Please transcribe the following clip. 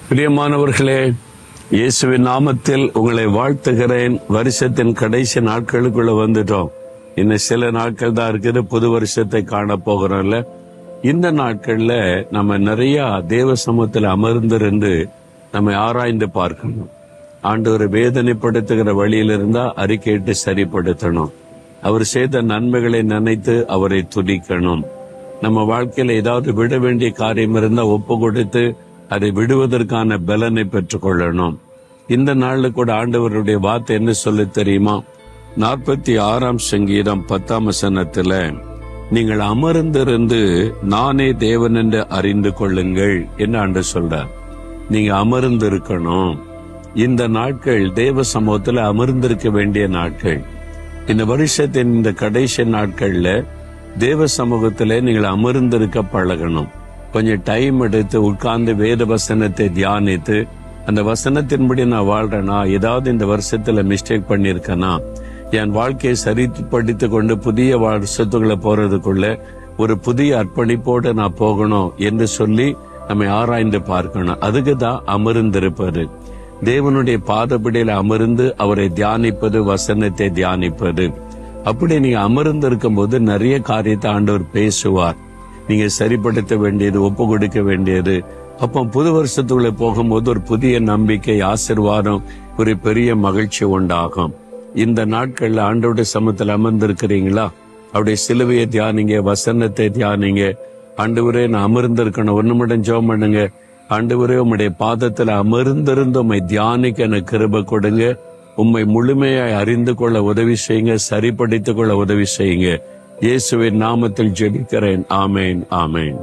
பிரியமானவர்களே, இயேசுவின் நாமத்தில் உங்களை வாழ்த்துகிறேன். வருஷத்தின் கடைசி நாட்களுக்குள்ள வந்துட்டோம். இன்னும் சில நாட்கள் தான் இருக்குது, புது வருஷத்தை காண போகிறோம்ல. இந்த நாட்கள்ல நம்ம நிறைய தேவ சமூகத்தில் அமர்ந்திருந்து நம்ம ஆராய்ந்து பார்க்கணும். ஆண்டவரை வேதனைப்படுத்துகிற வழியில இருந்தா அறிக்கையிட்டு சரிப்படுத்தணும். அவர் செய்த நன்மைகளை நினைத்து அவரை துதிக்கணும். நம்ம வாழ்க்கையில ஏதாவது விட வேண்டிய காரியம் இருந்தா ஒப்பு கொடுத்து அதை விடுவதற்கான பலனை பெற்றுக் கொள்ளணும். இந்த நாள்ல கூட ஆண்டவருடைய வார்த்தை என்ன சொல்லி தெரியுமா? 46ஆம் சங்கீதம் 10ஆம் வசனத்துல, நீங்கள் அமர்ந்திருந்து நானே தேவன் என்று அறிந்து கொள்ளுங்கள் என்று ஆண்டவர் சொல்றார். நீங்க அமர்ந்து இருக்கணும். இந்த நாட்கள் தேவ சமூகத்துல அமர்ந்திருக்க வேண்டிய நாட்கள். இந்த வருஷத்தின் இந்த கடைசி நாட்கள்ல தேவ சமூகத்துல நீங்கள் அமர்ந்திருக்க பழகணும். கொஞ்சம் டைம் எடுத்து உட்கார்ந்து வேத வசனத்தை தியானித்து, அந்த வசனத்தின்படி நான் வாழ்றேனா, ஏதாவது இந்த வருஷத்துல மிஸ்டேக் பண்ணிருக்கேனா, என் வாழ்க்கையை சரிப்படுத்திக் கொண்டு புதிய வருஷத்துக்குள்ள போறதுக்குள்ள ஒரு புதிய அர்ப்பணிப்போடு நான் போகணும் என்று சொல்லி நம்ம ஆராய்ந்து பார்க்கணும். அதுக்கு தான் அமர்ந்திருப்பது. தேவனுடைய பாதப்படியில அமர்ந்து அவரை தியானிப்பது, வசனத்தை தியானிப்பது. அப்படி நீங்க அமர்ந்து இருக்கும் போது நிறைய காரியத்தை ஆண்டவர் பேசுவார். நீங்க சரிப்படுத்த வேண்டியது, ஒப்பு கொடுக்க வேண்டியது. அப்போ புது வருஷத்துக்குள்ள போகும்போது ஒரு புதிய நம்பிக்கை, ஆசீர்வாதம், ஒரு பெரிய மகிழ்ச்சி உண்டாகும். இந்த நாட்கள்ல ஆண்டவருடைய சமூகத்தில் அமர்ந்திருக்கிறீங்களா? அவருடைய சிலுவையை தியானிங்க, வசனத்தை தியானிங்க. ஆண்டவரே, நான் அமர்ந்திருக்கணும். 1 நிமிடம் ஜெபம் பண்ணுங்க. ஆண்டவரே, உம்முடைய பாதத்துல அமர்ந்திருந்து உம்மை தியானிக்க எனக்கு கிருபை கொடுங்க. உம்மை முழுமையாய் அறிந்து கொள்ள உதவி செய்யுங்க, சரிப்படுத்திக் கொள்ள உதவி செய்யுங்க. இயேசுவின் நாமத்தில் ஜெபிக்கிறேன். ஆமேன், ஆமேன்.